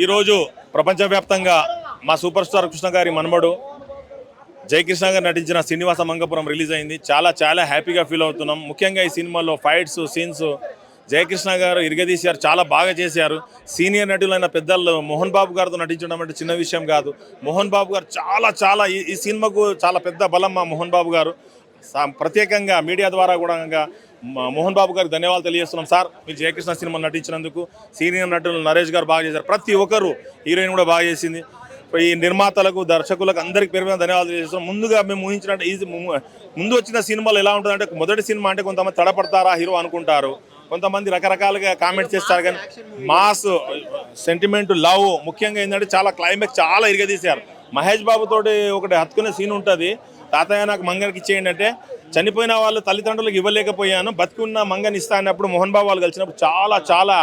ఈరోజు ప్రపంచవ్యాప్తంగా మా సూపర్ స్టార్ కృష్ణ గారి మనమడు జయకృష్ణ గారు నటించిన శ్రీనివాస మంగపురం రిలీజ్ అయింది. చాలా చాలా హ్యాపీగా ఫీల్ అవుతున్నాం. ముఖ్యంగా ఈ సినిమాలో ఫైట్స్ సీన్స్ జయకృష్ణ గారు ఇరగదీశారు, చాలా బాగా చేశారు. సీనియర్ నటులైన పెద్దలు మోహన్ బాబు గారితో నటించడం అంటే చిన్న విషయం కాదు. మోహన్ బాబు గారు చాలా చాలా ఈ సినిమాకు చాలా పెద్ద బలం మా మోహన్ బాబు గారు. ప్రత్యేకంగా మీడియా ద్వారా కూడా మోహన్ బాబు గారికి ధన్యవాదాలు తెలియజేస్తున్నాం. సార్, మీరు జయకృష్ణ సినిమా నటించినందుకు. సీనియర్ నటులు నరేష్ గారు బాగా చేశారు, ప్రతి ఒక్కరు, హీరోయిన్ కూడా బాగా చేసింది. ఈ నిర్మాతలకు దర్శకులకు అందరికి పేరు మీద ధన్యవాదాలు తెలియజేస్తున్నాం. ముందుగా మేము ఊహించినట్టు ముందు వచ్చిన సినిమాలు ఎలా ఉంటుందంటే, మొదటి సినిమా అంటే కొంతమంది తడపడతారా హీరో అనుకుంటారు, కొంతమంది రకరకాలుగా కామెంట్స్ చేస్తారు. కానీ మాస్ సెంటిమెంట్ లవ్ ముఖ్యంగా ఏంటంటే చాలా క్లైమాక్స్ చాలా ఇరగదీశారు. మహేష్ బాబుతోటి ఒకటి హత్తుకునే సీన్ ఉంటుంది, తాతయ్య నాకు మంగనికి ఇచ్చేయండి అంటే, చనిపోయిన వాళ్ళు తల్లిదండ్రులకు ఇవ్వలేకపోయాను, బతుకున్న మంగని ఇస్తా అన్నప్పుడు మోహన్ బాబు వాళ్ళు కలిసినప్పుడు చాలా చాలా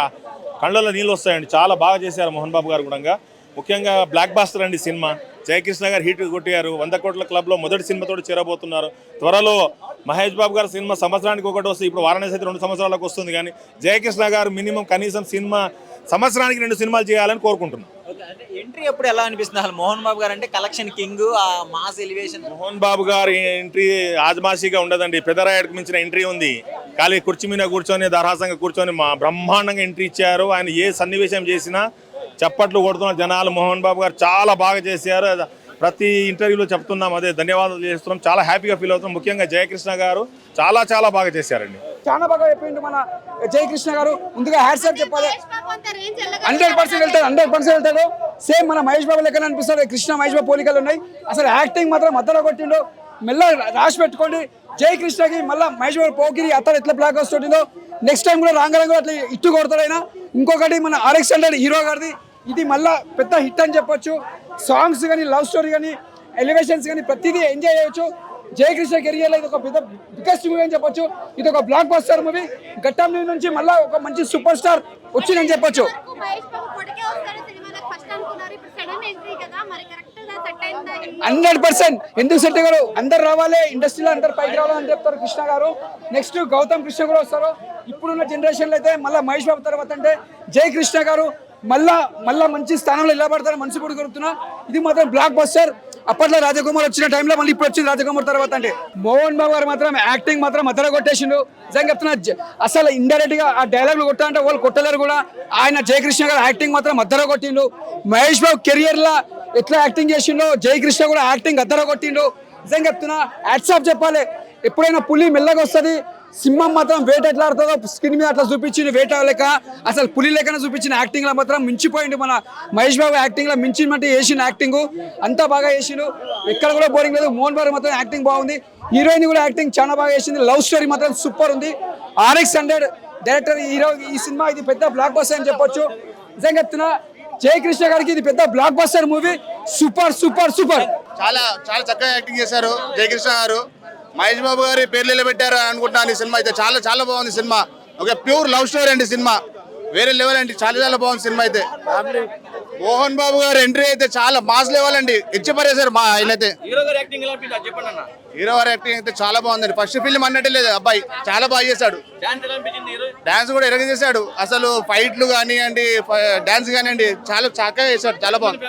కళ్ళల్లో నీళ్ళు వస్తాయండి. చాలా బాగా చేశారు మోహన్ బాబు గారు కూడా. ముఖ్యంగా బ్లాక్ బాస్టర్ అండి సినిమా. జయకృష్ణ గారు హీట్ కొట్టారు, 100 కోట్ల క్లబ్లో మొదటి సినిమాతో చేరబోతున్నారు. త్వరలో మహేష్ బాబు గారు సినిమా సంవత్సరానికి ఒకటి వస్తుంది. ఇప్పుడు వారణాసి అయితే 2 సంవత్సరాలకు వస్తుంది. కానీ జయకృష్ణ గారు మినిమం కనీసం సినిమా సంవత్సరానికి 2 సినిమాలు చేయాలని కోరుకుంటున్నాం. ఎంట్రీ ఎప్పుడు ఎలా అనిపిస్తుంది అసలు? మోహన్ బాబు గారు అంటే కలెక్షన్ కింగ్, ఆ మాస్ ఎలివేషన్. మోహన్ బాబు గారి ఎంట్రీ ఆజమాషిగా ఉండదండి. పెద్దరాయుడికి మించిన ఎంట్రీ ఉంది. ఖాళీ కుర్చీ మీద కూర్చొని దారాసంగా కూర్చొని మా బ్రహ్మాండంగా ఎంట్రీ ఇచ్చారు. ఆయన ఏ సన్నివేశం చేసినా చప్పట్లు కొడుతున్న జనాలు. మోహన్ బాబు గారు చాలా బాగా చేశారు. ప్రతి ఇంటర్వ్యూలో చెప్తున్నాం, అదే ధన్యవాదాలు చేస్తున్నాం. చాలా హ్యాపీగా ఫీల్ అవుతున్నాం. ముఖ్యంగా జయకృష్ణ గారు చాలా చాలా బాగా చేశారండి. చాలా బాగా చెప్పిండు మన జయకృష్ణ గారు. ముందుగా హ్యాట్సాప్ చెప్పాలి. 100% వెళ్తాడు, 100% వెళ్తాడు. సేమ్ మన మహేష్ బాబు లెక్కన అనిపిస్తాడు. కృష్ణ మహేష్ బాబు పోలికలు ఉన్నాయి. అసలు యాక్టింగ్ మాత్రం మద్దతు కొట్టిండు. మెల్ల రాసి పెట్టుకోండి, జయకృష్ణకి మళ్ళీ మహేష్ బాబు పోకిరి అతను ఎట్లా బ్లాక్ వస్తుందో నెక్స్ట్ టైం కూడా రాంగరంగా అట్లా ఇట్టు కొడతాడైనా. ఇంకొకటి మన RX100 హీరో గారిది, ఇది మళ్ళీ పెద్ద హిట్ అని చెప్పొచ్చు. సాంగ్స్ కానీ, లవ్ స్టోరీ కానీ, ఎలివేషన్స్ కానీ ప్రతిదీ ఎంజాయ్ చేయొచ్చు. జయకృష్ణ కెరియర్లో ఇది ఒక పెద్ద బిగ్గెస్ట్ మూవీ అని చెప్పొచ్చు. ఇది ఒక బ్లాక్ బస్టర్ మూవీ. ఘట్టం నుంచి మళ్ళీ ఒక మంచి సూపర్ స్టార్ వచ్చిందని చెప్పొచ్చు. 100% ఎందుకు సెట్ గారు అందరు రావాలి, ఇండస్ట్రీలో అందరు పైకి రావాలని చెప్తారు కృష్ణ గారు. నెక్స్ట్ గౌతమ్ కృష్ణ కూడా వస్తారు. ఇప్పుడున్న జనరేషన్లో అయితే మళ్ళీ మహేష్ బాబు తర్వాత అంటే జయకృష్ణ గారు మళ్ళా మంచి స్థానంలో ఎలా పడతారు మనసు కూడా కోరుతున్నా. ఇది మాత్రం బ్లాక్ బస్టర్. అప్పట్లో రాజకుమార్ వచ్చిన టైంలో మళ్ళీ ఇప్పుడు వచ్చింది రాజకుమార్ తర్వాత అంటే. మోహన్ బాబు గారు మాత్రం యాక్టింగ్ మాత్రం అతను కొట్టేసిండు. నిజంగా చెప్తున్నా, అసలు ఇండైరెక్ట్ గా ఆ డైలాగ్లు కొట్టాలంటే వాళ్ళు కొట్టలేరు కూడా. ఆయన జయకృష్ణ గారు యాక్టింగ్ మాత్రం అద్దర కొట్టిండు. మహేష్ బాబు కెరియర్ లా ఎట్లా యాక్టింగ్ చేసిండో జయకృష్ణ కూడా యాక్టింగ్ అద్దర కొట్టిండు. నిజంగా చెప్తున్నా, హ్యాట్సాప్ చెప్పాలి. ఎప్పుడైనా పులి మెల్లగా వస్తుంది, సింహం మాత్రం వేట ఎట్లా ఆడుతుందో స్క్రీన్ మీద అట్లా చూపించింది. వేట లెక్క అసలు పులి లెక్కన చూపించిన యాక్టింగ్ లో మాత్రం మించిపోయింది. మన మహేష్ బాబు యాక్టింగ్ లో మించినట్టు చేసిన యాక్టింగ్ అంతా బాగా చేసిండు. ఎక్కడ కూడా బోరింగ్ లేదు. మోహన్ బాబు మాత్రం యాక్టింగ్ బాగుంది. హీరోయిన్ కూడా యాక్టింగ్ చాలా బాగా చేసింది. లవ్ స్టోరీ మాత్రం సూపర్ ఉంది. RX100 director hero. ఈ సినిమా ఇది పెద్ద బ్లాక్ బస్టర్ అని చెప్పొచ్చు. నిజంగా చెప్తున్నా, జయకృష్ణ గారికి ఇది పెద్ద block buster movie. Super super super. చాలా చాలా చక్కగా యాక్టింగ్ చేశారు జయకృష్ణ గారు. మహేష్ బాబు గారి పేర్లు నిలబెట్టారు అనుకుంటున్నాను. ఈ సినిమా అయితే చాలా చాలా బాగుంది. సినిమా ఒక ప్యూర్ లవ్ స్టోరీ అండి. సినిమా వేరే లెవెల్ అండి. చాలా చాలా బాగుంది సినిమా అయితే. మోహన్ బాబు గారు ఎంట్రీ అయితే చాలా మాస్ లెవెల్ అండి. ఇచ్చిపరేశారు మా ఆయనైతే. హీరో గారి యాక్టింగ్ అయితే చాలా బాగుందండి. ఫస్ట్ ఫిల్మ్ అన్నట్టే లేదు. అబ్బాయి చాలా బాగా చేశాడు. డాన్స్ కూడా ఎరగ చేశాడు. అసలు ఫైట్లు కానివ్వండి, డాన్స్ కానివ్వండి, చాలా చక్కగా చేశాడు. చాలా బాగుంది.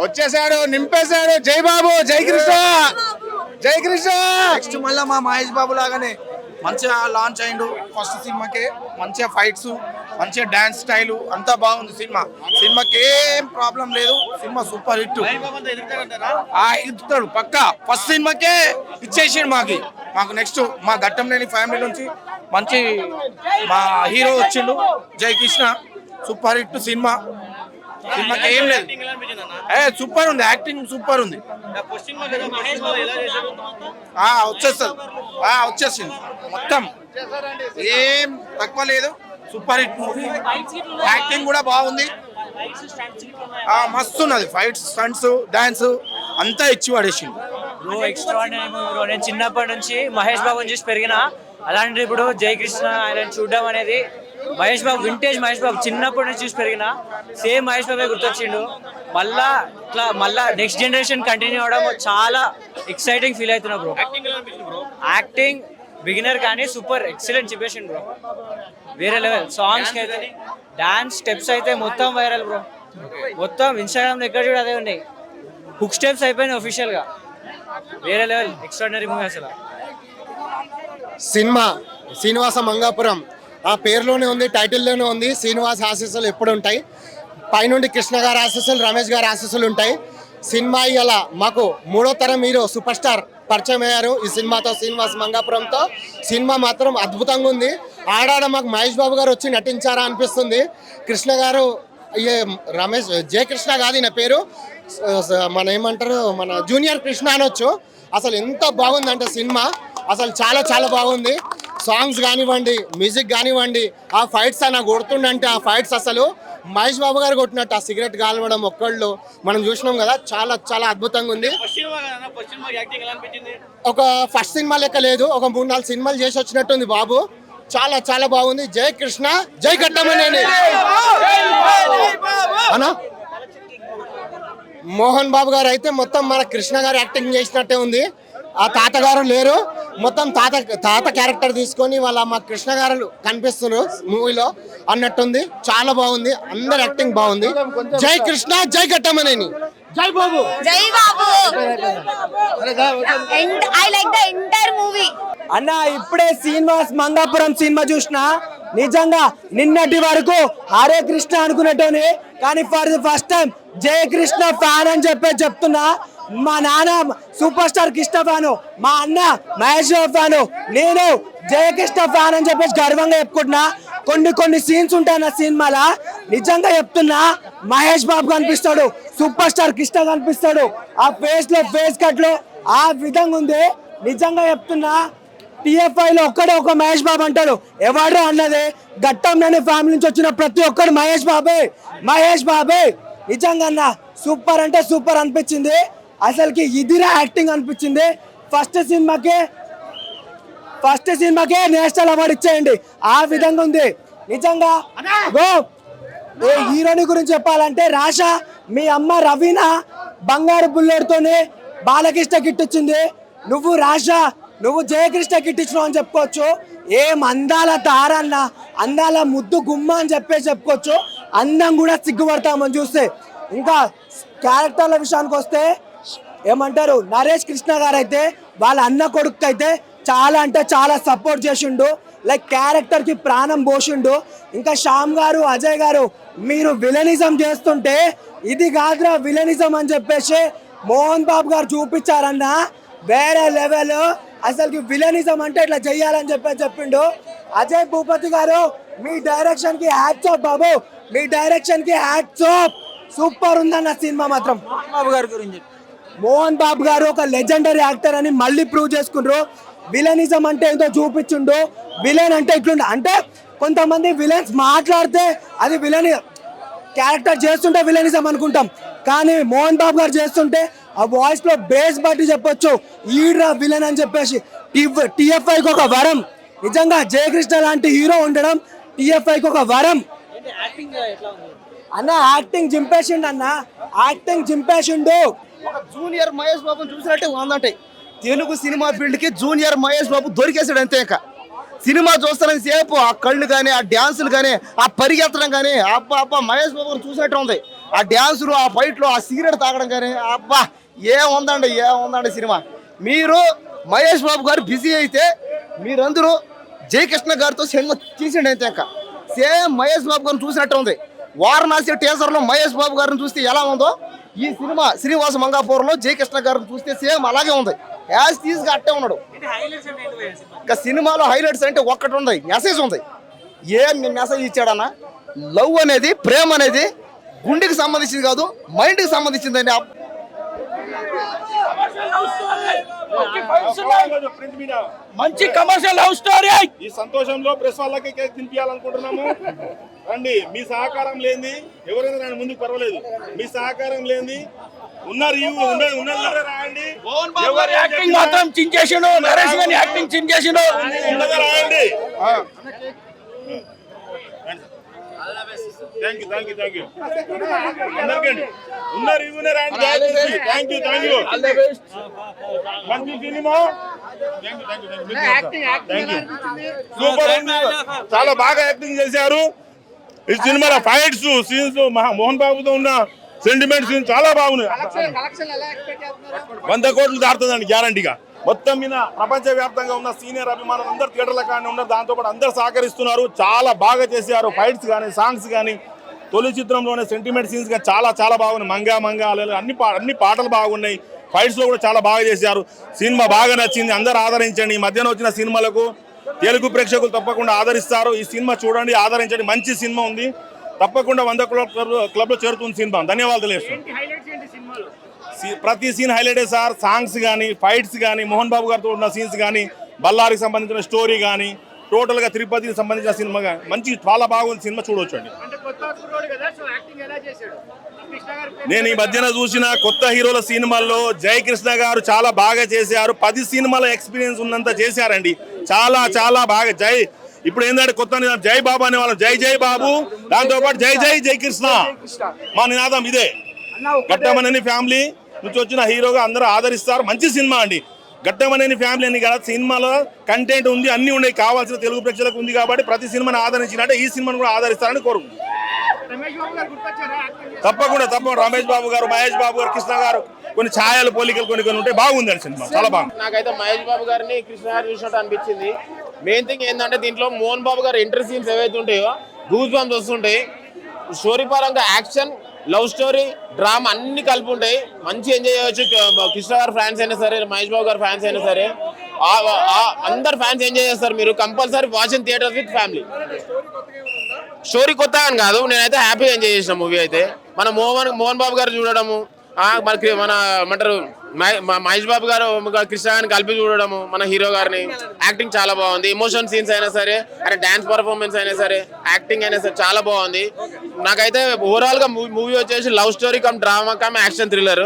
వచ్చేసాడు, నింపేశాడు. జై బాబు, జై కృష్ణ, జై కృష్ణ. నెక్స్ట్ మళ్ళీ మా మహేష్ బాబు లాగానే మంచిగా లాంచ్ అయిండు. ఫస్ట్ సినిమాకే మంచిగా ఫైట్స్, మంచిగా డాన్స్ స్టైల్ అంతా బాగుంది. సినిమాకి ఏం ప్రాబ్లం లేదు. Cinema super hit. ఇస్తాడు పక్కా. ఫస్ట్ సినిమాకే ఇచ్చేసిండు మాకు నెక్స్ట్ మా ఘట్టం లేని ఫ్యామిలీ నుంచి మంచి మా హీరో వచ్చిండు జయకృష్ణ. సూపర్ హిట్ సినిమాకి ఏం లేదు. సూపర్ ఉంది. యాక్టింగ్ సూపర్ ఉంది. వచ్చేసింది మొత్తం. ఏం తక్కువ లేదు. Super hit movie. యాక్టింగ్ కూడా బాగుంది. మస్తు ఉన్నది. ఫైట్స్, స్టంట్స్, డాన్స్ అంతా ఇచ్చి పడేసింది. నేను చిన్నప్పటి నుంచి మహేష్ బాబుని చూసి పెరిగిన. అలాంటి ఇప్పుడు జయకృష్ణ ఆయన చూడడం అనేది, మహేష్ బాబు వింటేజ్ మహేష్ బాబు చిన్నప్పటి నుంచి చూసి పెరిగిన. సేమ్ మహేష్ బాబే గుర్తొచ్చిండు. మళ్ళా నెక్స్ట్ జనరేషన్ కంటిన్యూ అవడం చాలా ఎక్సైటింగ్ ఫీల్ అవుతున్నా బ్రో. యాక్టింగ్ బిగినర్ కానీ సూపర్ ఎక్సలెంట్ చెప్పేసిండు బ్రో. వేరే లెవెల్. సాంగ్స్ అయితే డాన్స్ స్టెప్స్ అయితే మొత్తం వైరల్ బ్రో. మొత్తం ఇన్స్టాగ్రామ్ ఎక్కడ చూడ అదే ఉన్నాయి. హుక్ స్టెప్స్ అయిపోయినాయి ఒఫీషియల్ గా. వేరే లెవెల్ ఎక్స్ట్రాడినరీ మూవీ అసలు. సినిమా శ్రీనివాస మంగాపురం ఆ పేరులోనే ఉంది, టైటిల్లోనే ఉంది. శ్రీనివాస్ ఆశీస్సులు ఎప్పుడు ఉంటాయి. పైనుండి కృష్ణ గారి ఆశీస్సులు, రమేష్ గారి ఆశీస్సులు ఉంటాయి. సినిమా ఇవాళ మాకు 3వ తరం హీరో సూపర్ స్టార్ పరిచయం అయ్యారు ఈ సినిమాతో, శ్రీనివాస్ మంగాపురంతో. సినిమా మాత్రం అద్భుతంగా ఉంది. ఆడాడ మాకు మహేష్ బాబు గారు వచ్చి నటించారా అనిపిస్తుంది. కృష్ణ గారు రమేష్ జయకృష్ణ కాదు ఈయన పేరు, మన ఏమంటారు మన జూనియర్ కృష్ణ అనొచ్చు. అసలు ఎంత బాగుందంటే సినిమా అసలు చాలా చాలా బాగుంది. సాంగ్స్ కానివ్వండి, మ్యూజిక్ కానివ్వండి, ఆ ఫైట్స్ అన్న కొడుతుండంటే ఆ ఫైట్స్ అసలు మహేష్ బాబు గారు కొట్టినట్టు ఆ సిగరెట్ కాలవడం ఒక్కళ్ళు మనం చూసినాం కదా, చాలా చాలా అద్భుతంగా ఉంది. ఒక ఫస్ట్ సినిమా లెక్క లేదు, ఒక 3-4 సినిమాలు చేసి వచ్చినట్టుంది బాబు. చాలా చాలా బాగుంది. జై కృష్ణ, జై కట్టమనేని అన్నా. మోహన్ బాబు గారు అయితే మొత్తం మన కృష్ణ గారు యాక్టింగ్ చేసినట్టే ఉంది. ఆ తాతగారు లేరు, మొత్తం తాత క్యారెక్టర్ తీసుకొని వాళ్ళ మా కృష్ణ గారు కనిపిస్తున్నారు మూవీలో అన్నట్టుంది. చాలా బాగుంది, అందరు యాక్టింగ్ బాగుంది. జై కృష్ణ, జై కట్టమనేని, జై బాబు, జై Babu. I like the entire movie. అన్న ఇప్పుడే శ్రీనివాస్ మంగాపురం సినిమా చూసిన, నిజంగా నిన్నటి వరకు హరే కృష్ణ అనుకునేటోని, కానీ for the first time Jayakrishna fan అని చెప్తున్నా. మా నాన్న సూపర్ స్టార్ కృష్ణ ఫ్యాను, మా అన్న మహేష్ బాబు ఫ్యాను, నేను జయకృష్ణ ఫ్యాన్ అని చెప్పేసి గర్వంగా చెప్పుకుంటున్నా. కొన్ని సీన్స్ ఉంటాయి నా సినిమాలో, నిజంగా చెప్తున్నా మహేష్ బాబు కనిపిస్తాడు, సూపర్ స్టార్ కృష్ణ కనిపిస్తాడు. ఆ ఫేస్ లో ఫేస్ కట్ లో ఆ విధంగా ఉంది. నిజంగా చెప్తున్నా TFI లో ఒక్కడే ఒక మహేష్ బాబు అంటాడు, ఎవడో అన్నది గట్టంలోనే ఫ్యామిలీ నుంచి వచ్చిన ప్రతి ఒక్కడు మహేష్ బాబే. నిజంగా అన్న సూపర్ అంటే సూపర్ అనిపించింది. అసలుకి ఇదిరా యాక్టింగ్ అనిపించింది. ఫస్ట్ సినిమాకే నేషనల్ అవార్డు ఇచ్చేయండి, ఆ విధంగా ఉంది నిజంగా. ఏ హీరోని గురించి చెప్పాలంటే రాషా, మీ అమ్మ రవీనా బంగారు బుల్లెట్తోనే బాలకృష్ణ కిట్ ఇచ్చింది. నువ్వు రాషా, నువ్వు జయకృష్ణ కిట్ ఇచ్చినావు అని చెప్పుకోవచ్చు. ఏం అందాల తారన్న, అందాల ముద్దు గుమ్మ అని చెప్పుకోవచ్చు. అందం కూడా సిగ్గుపడతామని చూస్తే. ఇంకా క్యారెక్టర్ల విషయానికి వస్తే ఏమంటారు, నరేష్ కృష్ణ గారు అయితే వాళ్ళ అన్న కొడుకు అయితే చాలా అంటే చాలా సపోర్ట్ చేసిండు, లైక్ క్యారెక్టర్ కి ప్రాణం పోసిండు. ఇంకా శ్యామ్ గారు, అజయ్ గారు, మీరు విలనిజం చేస్తుంటే ఇది కాదురా విలనిజం అని చెప్పేసి మోహన్ బాబు గారు చూపించారన్న, వేరే లెవెల్. అసలుకి విలనిజం అంటే ఇట్లా చెయ్యాలని చెప్పిండు. అజయ్ భూపతి గారు, మీ డైరెక్షన్ కి హ్యాట్స్ ఆఫ్ బాబు, మీ డైరెక్షన్ కి హ్యాట్స్ ఆఫ్. సూపర్ ఉందన్న సినిమా మాత్రం. బాబు గారి గురించి మోహన్ బాబు గారు ఒక లెజెండరీ యాక్టర్ అని మళ్ళీ ప్రూవ్ చేసుకుంటారు. విలనిజం అంటే ఏంటో చూపించుండు. విలన్ అంటే ఇట్లుండ, అంటే కొంతమంది విలన్స్ మాట్లాడితే అది విలన్ క్యారెక్టర్ చేస్తుంటే విలనిజం అనుకుంటాం, కానీ మోహన్ బాబు గారు చేస్తుంటే ఆ వాయిస్ లో బేస్ బట్టి చెప్పొచ్చు ఈడ్రా విలన్ అని చెప్పేసి. TFIకి ఒక వరం నిజంగా. జయకృష్ణ లాంటి హీరో ఉండడం TFIకి ఒక వరం అన్న. యాక్టింగ్ చింపేసిండు. ఒక జూనియర్ మహేష్ బాబుని చూసినట్టే ఉందంటే తెలుగు సినిమా ఫీల్డ్ కి జూనియర్ మహేష్ బాబు దొరికేసాడు అంతే. ఇక సినిమా చూస్తానని సేపు ఆ కళ్ళు కానీ, ఆ డ్యాన్సులు కానీ, ఆ పరిగెత్తడం కానీ, అబ్బా మహేష్ బాబు చూసినట్టు ఉంది. ఆ డ్యాన్సులు, ఆ ఫైట్లు, ఆ సిగరెట్ తాగడం కానీ, అబ్బా ఏముందండి సినిమా. మీరు మహేష్ బాబు గారు బిజీ అయితే మీరందరూ జయకృష్ణ గారితో సినిమా తీసిండి అంతే. ఇంకా సేమ్ మహేష్ బాబు గారిని చూసినట్టు ఉంది. వారణాసి టీజర్లో మహేష్ బాబు గారిని చూస్తే ఎలా ఉందో ఈ సినిమా శ్రీనివాస మంగాపురంలో జయకృష్ణ గారిని చూస్తే సేమ్ అలాగే ఉంది. యాజ్ తీస్గా అట్టే ఉన్నాడు. ఇంకా సినిమాలో హైలైట్స్ అంటే ఒక్కటి ఉంది, మెసేజ్ ఉంది. ఏం మెసేజ్ ఇచ్చాడన్న, లవ్ అనేది, ప్రేమ అనేది గుండెకి సంబంధించింది కాదు, మైండ్కి సంబంధించిందండి. మంచి కమర్షియల్ లవ్ స్టోరీ. ఈ సంతోషంలో ప్రెస్ వాళ్ళకి కేక్ తినిపించాలనుకుంటున్నాము. రండి, మీ సహకారం లేనిది ఎవరైనా రాని ముందుకు పర్వాలేదు. మీ సహకారం లేనిది రాయండి. ఎవరి యాక్టింగ్ మాత్రం చించేసిండు, నరేష్ గారి యాక్టింగ్ చించేసిండు. రాయండి. థ్యాంక్ యూ అందరికండి ఉన్నారు ఇగునే రండి థ్యాంక్ యూ మంచి సినిమా సూపర్ ఉంది చాలా బాగా యాక్టింగ్ చేశారు ఈ సినిమాలో ఫైట్స్ సీన్స్ మోహన్ బాబుతో ఉన్న సెంటిమెంట్ సీన్ చాలా బాగున్నాయి 100 కోట్లు దాటుతుందండి గ్యారంటీగా మొత్తం మీద ప్రపంచవ్యాప్తంగా ఉన్న సీనియర్ అభిమానులు అందరు థియేటర్ల కానీ ఉన్నారు దాంతోపాటు అందరు సహకరిస్తున్నారు చాలా బాగా చేశారు ఫైట్స్ కానీ సాంగ్స్ కానీ తొలి చిత్రంలోనే సెంటిమెంట్ సీన్స్ గా చాలా బాగున్నాయి మంగా అన్ని పాటలు బాగున్నాయి ఫైట్స్ లో కూడా చాలా బాగా చేశారు సినిమా బాగా నచ్చింది అందరు ఆదరించండి ఈ మధ్యన వచ్చిన సినిమాలకు తెలుగు ప్రేక్షకులు తప్పకుండా ఆదరిస్తారు ఈ సినిమా చూడండి ఆదరించండి మంచి సినిమా ఉంది తప్పకుండా 100 క్లబ్ లో చేరుతుంది సినిమా ధన్యవాదాలు ప్రతి సీన్ హైలైట్ సార్ సాంగ్స్ కానీ ఫైట్స్ కానీ మోహన్ బాబు గారితో ఉన్న సీన్స్ కానీ బల్లారికి సంబంధించిన స్టోరీ కానీ టోటల్ గా తిరుపతికి సంబంధించిన సినిమా మంచి చాలా బాగుంది సినిమా చూడొచ్చండి నేను ఈ మధ్యన చూసిన కొత్త హీరోల సినిమాల్లో జయకృష్ణ గారు చాలా బాగా చేశారు 10 సినిమాల ఎక్స్పీరియన్స్ ఉన్నంత చేశారండి చాలా బాగా ఇప్పుడు ఏంటంటే కొత్త జై బాబు అనే వాళ్ళం జై బాబు దాంతో పాటు జై కృష్ణ మా నినాదం ఇదే గట్టమనేని ఫ్యామిలీ నుంచి వచ్చిన హీరోగా అందరూ ఆదరిస్తారు మంచి సినిమా అండి గట్టమనేని ఫ్యామిలీ అని కదా సినిమాలో కంటెంట్ ఉంది అన్ని ఉన్నాయి కావాల్సిన తెలుగు ప్రేక్షకులకు ఉంది కాబట్టి ప్రతి సినిమాని ఆదరించినట్టే ఈ సినిమాను కూడా ఆదరిస్తారని కోరుకుంటున్నాను తప్పకుండా రమేష్ బాబు గారు మహేష్ బాబు గారు కృష్ణ గారు కొన్ని ఛాయలు పోలికలు కొన్ని ఉంటాయి బాగుంది సినిమా చాలా బాగుంది నాకైతే మహేష్ బాబు గారిని కృష్ణ గారు చూసినట్టు అనిపించింది మెయిన్ థింగ్ ఏంటంటే దీంట్లో మోహన్ బాబు గారు ఎంట్రీ సీన్స్ ఏవైతే ఉంటాయో గూస్ బంప్స్ వస్తుంటాయి స్టోరీ పరంగా యాక్షన్ లవ్ స్టోరీ డ్రామా అన్ని కలిపి ఉంటాయి మంచి ఎంజాయ్ చేయవచ్చు కృష్ణ గారు ఫ్యాన్స్ అయినా సరే మహేష్ బాబు గారు ఫ్యాన్స్ అయినా సరే అందరు ఫ్యాన్స్ ఎంజాయ్ చేస్తారు మీరు compulsory watch in theatre with family story కొత్తగా అని కాదు నేనైతే హ్యాపీగా ఎంజాయ్ చేసిన మూవీ అయితే మన మోహన్ బాబు గారు చూడడము మన ఏమంటారు మహేష్ బాబు గారు కృష్ణ గారిని కలిపి చూడడము మన హీరో గారిని యాక్టింగ్ చాలా బాగుంది ఎమోషన్ సీన్స్ అయినా సరే అంటే డాన్స్ పర్ఫార్మెన్స్ అయినా సరే యాక్టింగ్ అయినా సరే చాలా బాగుంది నాకైతే ఓవరాల్ గా మూవీ వచ్చేసి love story come drama come action thriller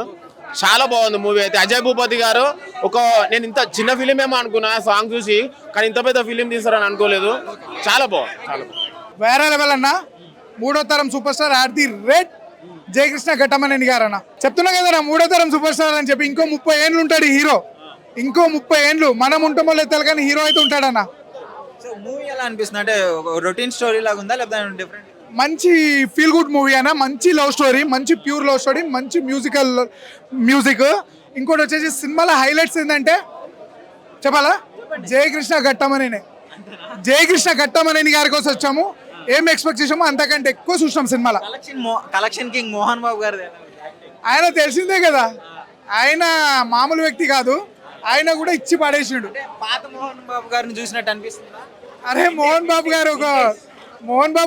చాలా బాగుంది మూవీ అయితే అజయ్ భూపతి గారు నేను ఇంత చిన్న ఫిలిం ఏమో అనుకున్నా సాంగ్ చూసి కానీ ఇంత పెద్ద ఫిలిం తీస్తారని అనుకోలేదు చాలా బాగుంది వేరే లెవెల్ అన్న 3వ తరం సూపర్ స్టార్ ఆర్ ది రేట్ జయకృష్ణ ఘట్టమనేని గారు అన్న చెప్తున్నా కదా 3వ తరం సూపర్ స్టార్ అని చెప్పి ఇంకో 30 ఏళ్ళు ఉంటాడు హీరో ఇంకో 30 ఏళ్ళు మనం ఉంటామో లేదు కానీ హీరో అయితే ఉంటాడన్న మూవీ ఎలా అనిపిస్తుంది అంటే రొటీన్ స్టోరీ లాగా ఉందా లేకపోతే డిఫరెంట్ మంచి ఫీల్ గుడ్ మూవీ అన్న మంచి లవ్ స్టోరీ మంచి ప్యూర్ లవ్ స్టోరీ మంచి మ్యూజిక్ ఇంకోటి వచ్చేసి సినిమాలో హైలైట్స్ ఏంటంటే చెప్పాలా జయకృష్ణ ఘట్టమనేని గారి కోసం వచ్చాము ఏం ఎక్స్పెక్ట్ చేసామో అంతకంటే ఎక్కువ చూసాం సినిమాలో కలెక్షన్ కింగ్ మోహన్ బాబు గారు ఆయన తెలిసిందే కదా ఆయన మామూలు వ్యక్తి కాదు ఆయన కూడా ఇచ్చి పడేసిండు పాత మోహన్ బాబు గారిని చూసినట్టు అనిపిస్తుంది అరే మోహన్ బాబు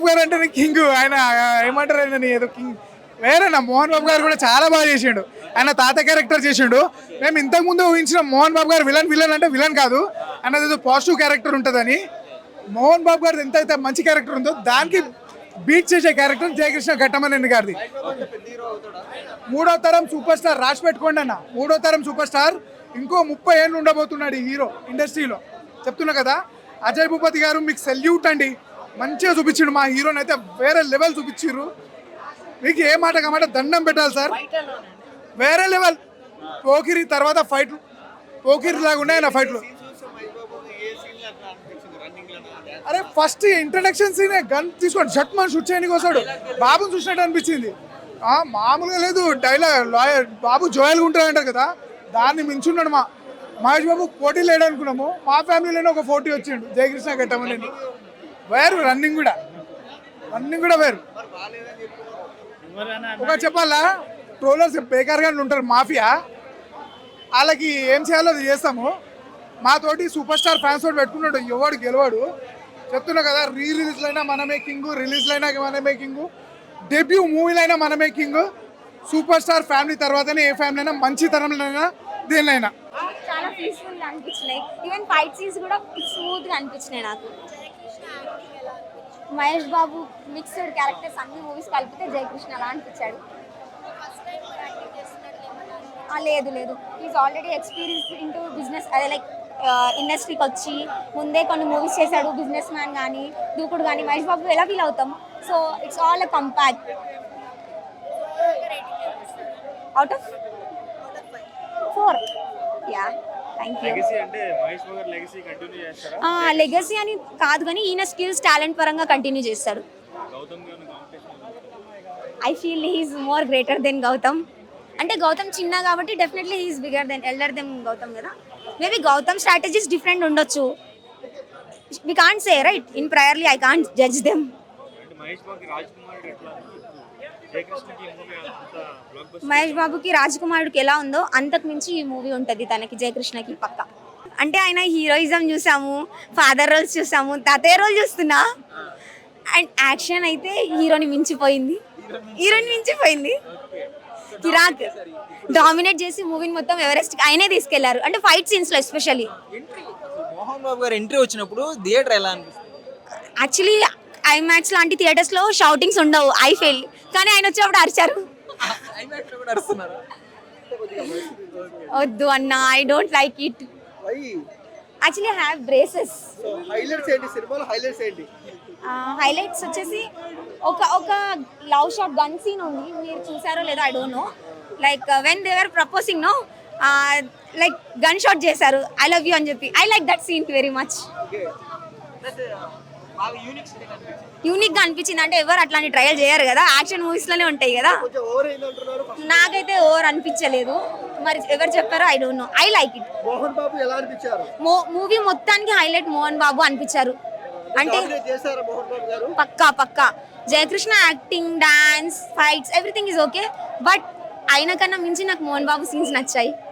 గారు అంటే కింగ్ ఆయన ఏమంటారు ఆయన ఏదో కింగ్ వేరేనా మోహన్ బాబు గారు కూడా చాలా బాగా చేసిండు ఆయన తాత క్యారెక్టర్ చేసిండు మేము ఇంతకు ముందు ఊహించిన మోహన్ బాబు గారు విలన్ అంటే విలన్ కాదు అన్నది ఏదో పాజిటివ్ క్యారెక్టర్ ఉంటుందని మోహన్ బాబు గారిది ఎంతైతే మంచి క్యారెక్టర్ ఉందో దానికి బీట్ చేసే క్యారెక్టర్ జయకృష్ణ ఘట్టమనేని గారిది 3వ తరం సూపర్ స్టార్ రాసి పెట్టుకోండి అన్న 3వ తరం సూపర్ స్టార్ ఇంకో 30 ఏళ్ళు ఉండబోతున్నాడు ఈ హీరో ఇండస్ట్రీలో చెప్తున్నా కదా అజయ్ భూపతి గారు మీకు సెల్యూట్ అండి మంచిగా చూపించిండు మా హీరోని అయితే వేరే లెవెల్ చూపించారు మీకు ఏ మాట కమాట దండం పెట్టాలి సార్ వేరే లెవెల్ పోకిరి తర్వాత ఫైట్లు పోకిరి లాగా ఉన్నాయి నా ఫైట్లు అరే ఫస్ట్ ఇంట్రడక్షన్ సీనే గన్ తీసుకొని షట్ మన షూట్ చేయడానికి వస్తాడు బాబుని చూసినట్టు అనిపించింది మామూలుగా లేదు డైలాగ్ లాయర్ బాబు జోయల్గా ఉంటాడంటారు కదా దాన్ని మించున్నాడు మహేష్ బాబు పోటీ లేడు అనుకున్నాము మా ఫ్యామిలీలోనే ఒక పోటీ వచ్చిండు జయకృష్ణ ఘట్టమనేని వేరు రన్నింగ్ కూడా వేరు ఒక చెప్పాలా ట్రోలర్స్ బేకార్గా ఉంటారు మాఫియా వాళ్ళకి ఏం చేయాలో అది చేస్తాము మాతోటి సూపర్ స్టార్ ఫ్యాన్స్ తోటి పెట్టుకున్నాడు ఎవడు గెలవాడు చెప్తున్నా కదా రిలీజ్లు అయినా మన మేకింగ్ రిలీజ్లు అయినా మన మేకింగ్ డెబ్యూ మూవీలు అయినా మన మేకింగ్ సూపర్ స్టార్ ఫ్యామిలీ తర్వాతనే ఏ ఫ్యామిలీ అయినా మంచి తరంలోనైనా దేనిలైనా చాలా పీస్ఫుల్ గా అనిపించినాయి ఈవెన్ ఫైట్ సీన్స్ కూడా స్మూత్ గా అనిపించినాయి నాకు మహేష్ బాబు మిక్స్డ్ క్యారెక్టర్స్ అన్ని మూవీస్ కలిపితే జయకృష్ణ అలా అనిపించాడు లేదు is already experience into business అదే లైక్ ఇండస్ట్రీకి వచ్చి ముందే కొన్ని మూవీస్ చేశాడు బిజినెస్ మ్యాన్ కానీ దూకుడు కానీ మహేష్ బాబు ఎలా ఫీల్ అవుతాం so it's all a compact. Out of 4. Yeah, thank you. Legacy అంటే మహేష్ బాబు గారు లెగసీ కంటిన్యూ చేస్తారా? లెగసీ అని కాదు కానీ ఈయన స్కిల్స్ టాలెంట్ పరంగా కంటిన్యూ చేస్తాడు. గౌతమ్ గారు competition I feel he's more greater than Gautam. అంటే గౌతమ్ చిన్న కాబట్టి definitely he's bigger than elder than Gautam కదా. మేబీ గౌతమ్ స్ట్రాటజీస్ డిఫరెంట్ ఉండొచ్చు. We can't say right in priorly, I can't judge them. అంటే మహేష్ బాబుకి రాజ్ కుమార్ ఎట్లా జయకృష్ణకి మూవీ అంత బ్లాక్ బస్టర్. మహేష్ బాబుకి రాజ్ కుమారుడికి ఎలా ఉందో అంతకు మించి ఈ మూవీ ఉంటుంది తనకి, జయకృష్ణకి పక్క. అంటే ఆయన హీరోయిజం చూసాము, ఫాదర్ రోల్స్ చూసాము, తాతయ్య రోల్ చూస్తున్నా. అండ్ యాక్షన్ అయితే హీరోని మించిపోయింది. కిరాక్ డామినేట్ చేసి మూవీని మొత్తం ఎవరెస్ట్ ఆయనే తీసుకెళ్లారు. అంటే ఫైట్ సీన్స్ లో ఎస్పెషల్లీ. మోహన్ బాబు గారు ఎంట్రీ వచ్చినప్పుడు థియేటర్ ఎలా అనిపిస్తుంది? యాక్చువల్లీ ఐమాక్స్ లాంటి థియేటర్స్ లో షౌటింగ్స్ ఉండవు, ఐ ఫీల్. కానీ ఆయన వచ్చినప్పుడు అరిచారు. IMAX లో కూడా అరుస్తున్నారా? వద్దు అన్న, I don't like it. Actually I have braces. Highlights ఏంటి సినిమాలో? హైలైట్స్ ఏంటి? హైలైట్స్ వచ్చేసి ఒక లవ్ షాట్ గన్ సీన్ ఉంది, మీరు చూసారో లేదో I don't know. Like when they were proposing no, like gun shot చేశారు ఐ లవ్ యూ అని చెప్పి. I like that scene very much. Unique గా అనిపించింది. అంటే ఎవరు అట్లాంటి ట్రయల్ చేయరు కదా, యాక్షన్ మూవీస్ లోనే ఉంటాయి కదా. నాకైతే ఓవర్ అనిపించలేదు, మరి ఎవరు చెప్పారో I don't know. I like it. Mohan Babu ఎలా అనిపించారు? మూవీ మొత్తానికి హైలైట్ మోహన్ బాబు అనిపించారు. అంటే చేశారా మోహన్ బాబు గారు? పక్కా Jayakrishna acting, dance, fights everything is okay. But అయినా కన్నా మించి నాకు మోహన్ బాబు సీన్స్ నచ్చాయి.